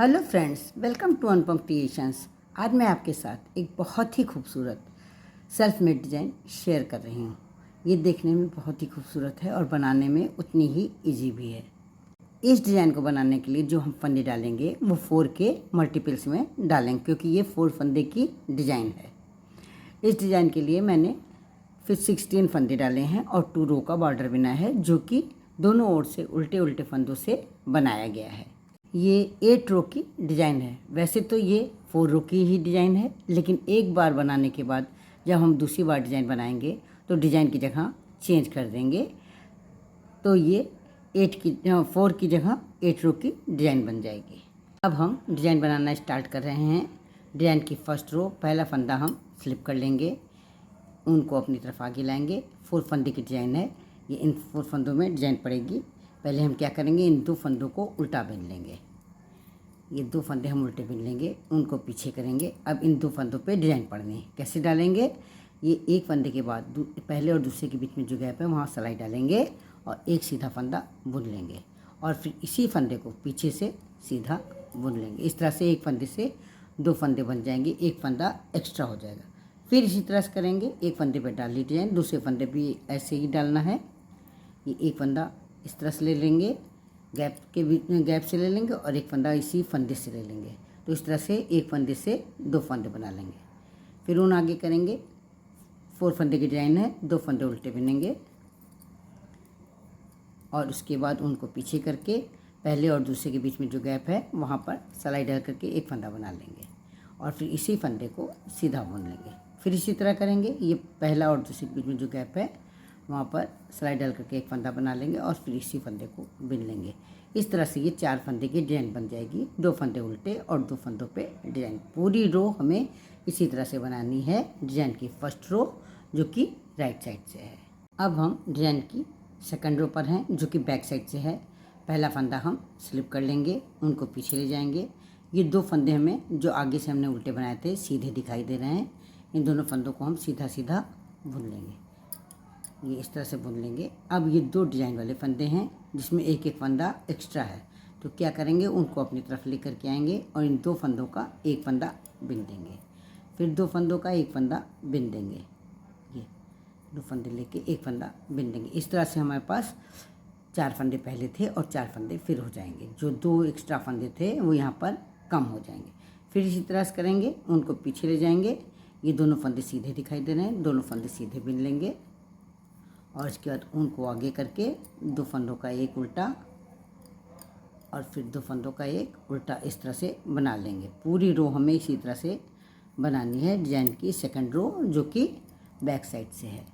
Hello friends, welcome to Anupam Creations. आज मैं आपके साथ एक बहुत ही खूबसूरत सेल्फ मेड डिज़ाइन शेयर कर रही हूँ। ये देखने में बहुत ही खूबसूरत है और बनाने में उतनी ही इजी भी है। इस डिज़ाइन को बनाने के लिए जो हम फंदे डालेंगे वो 4 के मल्टीपल्स में डालेंगे, क्योंकि ये 4 फंदे की डिज़ाइन है। इस डिज़ाइन के लिए मैंने फिर 16 फंदे डाले हैं और 2 रो का बॉर्डर बना है, जो कि दोनों ओर से उल्टे उल्टे फंदों से बनाया गया है। ये 8 रो की डिज़ाइन है। वैसे तो ये 4 रो की ही डिज़ाइन है, लेकिन एक बार बनाने के बाद जब हम दूसरी बार डिज़ाइन बनाएंगे तो डिज़ाइन की जगह चेंज कर देंगे, तो ये 4 की जगह 8 रो की डिज़ाइन बन जाएगी। अब हम डिज़ाइन बनाना स्टार्ट कर रहे हैं। डिज़ाइन की फर्स्ट रो पहला फंदा हम स्लिप कर लेंगे, उनको अपनी तरफ आगे लाएंगे। 4 फंदे की डिज़ाइन है, ये इन 4 फंदों में डिज़ाइन पड़ेगी। पहले हम क्या करेंगे, इन 2 फंदों को उल्टा बिन लेंगे। ये 2 फंदे हम उल्टे बिन लेंगे, उनको पीछे करेंगे। अब इन 2 फंदों पे डिज़ाइन पड़नी है। कैसे डालेंगे, ये एक फंदे के बाद पहले और दूसरे के बीच में जो गैप है वहाँ सिलाई डालेंगे और एक सीधा फंदा बुन लेंगे और फिर इसी फंदे को पीछे से सीधा बुन लेंगे। इस तरह से एक फंदे से 2 फंदे बन जाएंगे, एक फंदा एक्स्ट्रा हो जाएगा। फिर इसी तरह से करेंगे, एक फंदे पर डाल ली डिज़ाइन, दूसरे फंदे भी ऐसे ही डालना है। ये एक फंदा इस तरह से ले लेंगे, गैप के बीच में गैप से ले लेंगे और एक फंदा इसी फंदे से ले लेंगे। तो इस तरह से एक फंदे से 2 फंदे बना लेंगे। फिर उन आगे करेंगे, 4 फंदे की डिज़ाइन है, 2 फंदे उल्टे बिनेंगे और उसके बाद उनको पीछे करके पहले और दूसरे के बीच में जो गैप है वहाँ पर सिलाई डाल करके एक फंदा बना लेंगे और फिर इसी फंदे को सीधा बुन लेंगे। फिर इसी तरह करेंगे, ये पहला और दूसरे के बीच में जो गैप है वहाँ पर सिलाई डाल करके एक फंदा बना लेंगे और फिर इसी फंदे को बिन लेंगे। इस तरह से ये 4 फंदे की डिज़ाइन बन जाएगी, 2 फंदे उल्टे और 2 फंदों पे डिज़ाइन। पूरी रो हमें इसी तरह से बनानी है। डिज़ाइन की फर्स्ट रो जो कि राइट साइड से है। अब हम डिज़ाइन की सेकंड रो पर हैं, जो कि बैक साइड से है। पहला फंदा हम स्लिप कर लेंगे, उनको पीछे ले जाएंगे। ये 2 फंदे हमें जो आगे से हमने उल्टे बनाए थे सीधे दिखाई दे रहे हैं। इन दोनों फंदों को हम सीधा सीधा बुन लेंगे, ये इस तरह से बुन लेंगे। अब ये 2 डिज़ाइन वाले फंदे हैं जिसमें एक एक फंदा एक्स्ट्रा है, तो क्या करेंगे, उनको अपनी तरफ लेकर के आएंगे और इन 2 फंदों का एक फंदा बिन देंगे। फिर 2 फंदों का एक फंदा बिन देंगे, ये 2 फंदे लेके एक फंदा बिन देंगे। इस तरह से हमारे पास 4 फंदे पहले थे और 4 फंदे फिर हो जाएंगे। जो 2 एक्स्ट्रा फंदे थे वो यहाँ पर कम हो जाएंगे। फिर इसी तरह से करेंगे, उनको पीछे ले जाएंगे। ये दोनों फंदे सीधे दिखाई दे रहे हैं, दोनों फंदे सीधे बिन लेंगे और इसके बाद उनको आगे करके 2 फंदों का एक उल्टा और फिर 2 फंदों का एक उल्टा इस तरह से बना लेंगे। पूरी रो हमें इसी तरह से बनानी है। डिज़ाइन की सेकंड रो जो कि बैक साइड से है।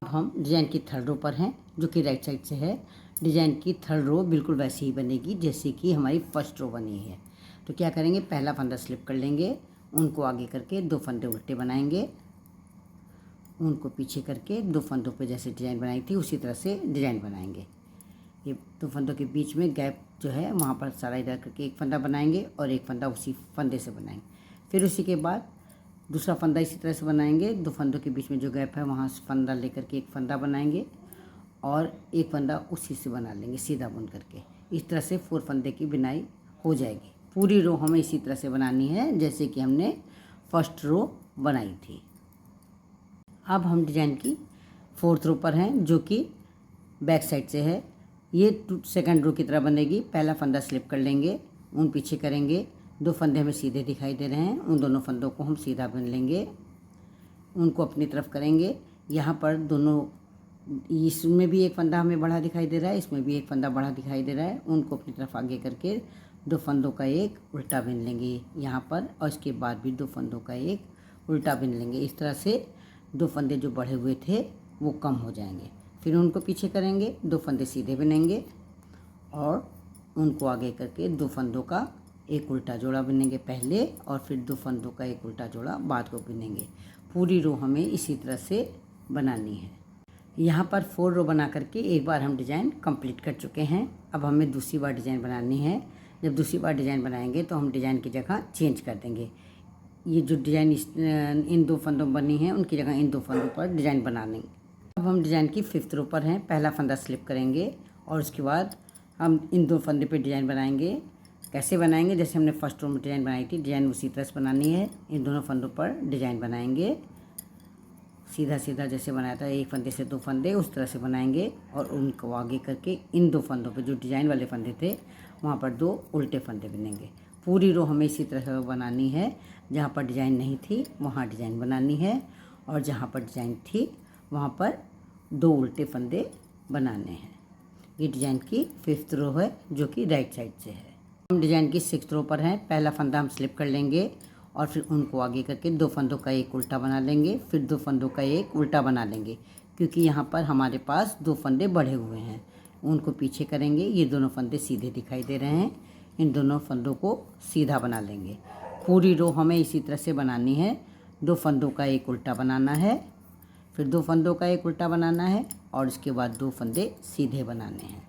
अब हम डिज़ाइन की थर्ड रो पर हैं, जो कि राइट साइड से है। डिज़ाइन की थर्ड रो बिल्कुल वैसे ही बनेगी जैसे कि हमारी फर्स्ट रो बनी है। तो क्या करेंगे, पहला फंदा स्लिप कर लेंगे, उनको आगे करके 2 फंदे उल्टे बनाएंगे, उनको पीछे करके 2 फंदों पे जैसे डिज़ाइन बनाई थी उसी तरह से डिज़ाइन बनाएंगे। ये 2 फंदों के बीच में गैप जो है वहाँ पर सिलाई डाल करके एक फंदा बनाएंगे और एक फंदा उसी फंदे से बनाएंगे। फिर उसी के बाद दूसरा फंदा इसी तरह से बनाएंगे, 2 फंदों के बीच में जो गैप है वहाँ से फंदा लेकर के एक फंदा बनाएंगे और एक फंदा उसी से बना लेंगे सीधा बुन करके। इस तरह से 4 फंदे की बिनाई हो जाएगी। पूरी रो हमें इसी तरह से बनानी है जैसे कि हमने फर्स्ट रो बनाई थी। अब हम डिज़ाइन की 4th रो पर हैं, जो कि बैक साइड से है। ये सेकंड रो की तरह बनेगी। पहला फंदा स्लिप कर लेंगे, उन पीछे करेंगे, 2 फंदे हमें सीधे दिखाई दे रहे हैं, उन दोनों फंदों को हम सीधा बुन लेंगे, उनको अपनी तरफ करेंगे। यहाँ पर दोनों, इसमें भी एक फंदा हमें बड़ा दिखाई दे रहा है, इसमें भी एक फंदा बड़ा दिखाई दे रहा है, उनको अपनी तरफ आगे करके 2 फंदों का एक उल्टा बिन लेंगे यहाँ पर और इसके बाद भी 2 फंदों का एक उल्टा बिन लेंगे। इस तरह से 2 फंदे जो बढ़े हुए थे वो कम हो जाएंगे। फिर उनको पीछे करेंगे, 2 फंदे सीधे बिनेंगे और उनको आगे करके 2 फंदों का एक उल्टा जोड़ा बिनेंगे पहले और फिर 2 फंदों का एक उल्टा जोड़ा बाद को बिनेंगे। पूरी रो हमें इसी तरह से बनानी है। यहाँ पर 4 रो बना करके एक बार हम डिज़ाइन कंप्लीट कर चुके हैं। अब हमें दूसरी बार डिज़ाइन बनानी है। जब दूसरी बार डिज़ाइन बनाएंगे तो हम डिज़ाइन की जगह चेंज कर देंगे। ये जो डिज़ाइन इन 2 फंदों बनी है उनकी जगह इन 2 फंदों पर डिज़ाइन बना लेंगे। अब हम डिज़ाइन की 5th रो पर हैं। पहला फंदा स्लिप करेंगे और उसके बाद हम इन 2 फंदे पे डिज़ाइन बनाएंगे, कैसे बनाएंगे, जैसे हमने फर्स्ट रो में डिज़ाइन बनाई थी, डिज़ाइन उसी तरह से बनानी है। इन दोनों फंदों पर डिज़ाइन बनाएंगे, सीधा सीधा जैसे बनाया था, एक फंदे से 2 फंदे उस तरह से बनाएंगे। और उनको आगे करके इन 2 फंदों पे जो डिज़ाइन वाले फंदे थे वहाँ पर 2 उल्टे फंदे बनेंगे। पूरी रो हमें इसी तरह से बनानी है, जहाँ पर डिज़ाइन नहीं थी वहाँ डिज़ाइन बनानी है, और जहाँ पर डिज़ाइन थी वहाँ पर 2 उल्टे फंदे बनाने हैं। ये डिज़ाइन की 5th रो है जो कि राइट साइड से है। हम डिज़ाइन की 6th रो पर हैं। पहला फंदा हम स्लिप कर लेंगे और फिर उनको आगे करके 2 फंदों का एक उल्टा बना लेंगे, फिर 2 फंदों का एक उल्टा बना लेंगे, क्योंकि यहाँ पर हमारे पास 2 फंदे बढ़े हुए हैं। उनको पीछे करेंगे, ये दोनों फंदे सीधे दिखाई दे रहे हैं, इन दोनों फंदों को सीधा बना लेंगे। पूरी रो हमें इसी तरह से बनानी है। 2 फंदों का एक उल्टा बनाना है, फिर 2 फंदों का एक उल्टा बनाना है, और इसके बाद 2 फंदे सीधे बनाने हैं।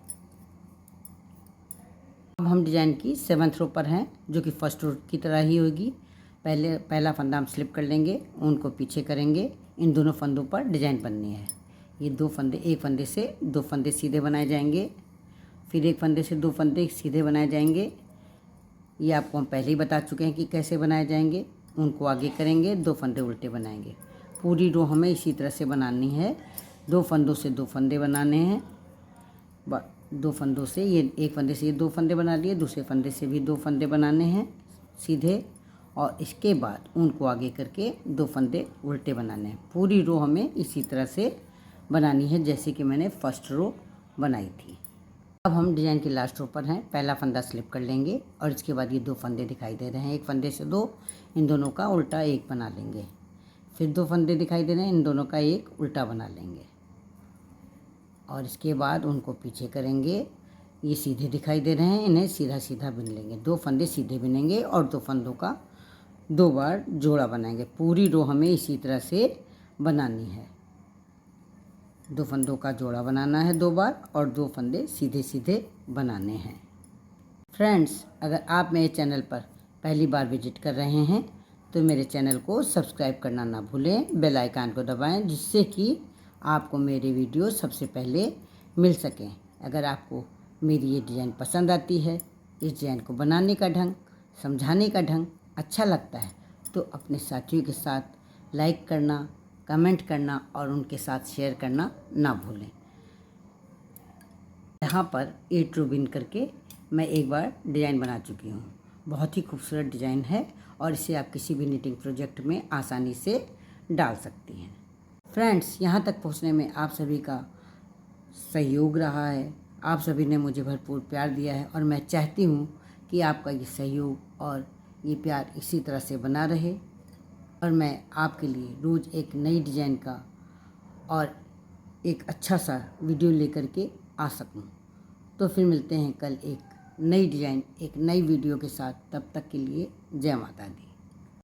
अब हम डिज़ाइन की 7th रो पर हैं, जो कि फर्स्ट रो की तरह ही होगी। पहला फंदा हम स्लिप कर लेंगे, उनको पीछे करेंगे, इन दोनों फंदों पर डिज़ाइन बननी है। ये 2 फंदे, एक फंदे से 2 फंदे सीधे बनाए जाएंगे, फिर एक फंदे से 2 फंदे सीधे बनाए जाएंगे। ये आपको हम पहले ही बता चुके हैं कि कैसे बनाए जाएंगे। उनको आगे करेंगे, 2 फंदे उल्टे बनाएंगे। पूरी रो हमें इसी तरह से बनानी है। 2 फंदों से 2 फंदे बनाने हैं, 2 फंदों से ये, एक फंदे से ये 2 फंदे बना लिए, दूसरे फंदे से भी 2 फंदे बनाने हैं सीधे, और इसके बाद उनको आगे करके 2 फंदे उल्टे बनाने हैं। पूरी रो हमें इसी तरह से बनानी है जैसे कि मैंने फर्स्ट रो बनाई थी। अब हम डिज़ाइन की लास्ट रो पर हैं। पहला फंदा स्लिप कर लेंगे और इसके बाद ये 2 फंदे दिखाई दे रहे हैं, एक फंदे से 2, इन दोनों का उल्टा एक बना लेंगे, फिर 2 फंदे दिखाई दे रहे हैं, इन दोनों का एक उल्टा बना लेंगे, और इसके बाद उनको पीछे करेंगे। ये सीधे दिखाई दे रहे हैं, इन्हें सीधा सीधा बिन लेंगे। 2 फंदे सीधे बिनेंगे और 2 फंदों का 2 बार जोड़ा बनाएंगे। पूरी रो हमें इसी तरह से बनानी है। 2 फंदों का जोड़ा बनाना है 2 बार, और 2 फंदे सीधे सीधे बनाने हैं। फ्रेंड्स, अगर आप मेरे चैनल पर पहली बार विजिट कर रहे हैं तो मेरे चैनल को सब्सक्राइब करना ना भूलें, बेल आइकन को दबाएं, जिससे कि आपको मेरे वीडियो सबसे पहले मिल सकें। अगर आपको मेरी ये डिज़ाइन पसंद आती है, इस डिज़ाइन को बनाने का ढंग, समझाने का ढंग अच्छा लगता है, तो अपने साथियों के साथ लाइक करना, कमेंट करना और उनके साथ शेयर करना ना भूलें। यहाँ पर 8 रो बिन करके मैं एक बार डिज़ाइन बना चुकी हूँ। बहुत ही खूबसूरत डिज़ाइन है और इसे आप किसी भी निटिंग प्रोजेक्ट में आसानी से डाल सकती हैं। फ्रेंड्स, यहाँ तक पहुँचने में आप सभी का सहयोग रहा है, आप सभी ने मुझे भरपूर प्यार दिया है, और मैं चाहती हूँ कि आपका ये सहयोग और ये प्यार इसी तरह से बना रहे, और मैं आपके लिए रोज़ एक नई डिज़ाइन का और एक अच्छा सा वीडियो लेकर के आ सकूँ। तो फिर मिलते हैं कल एक नई डिज़ाइन, एक नई वीडियो के साथ। तब तक के लिए जय माता दी।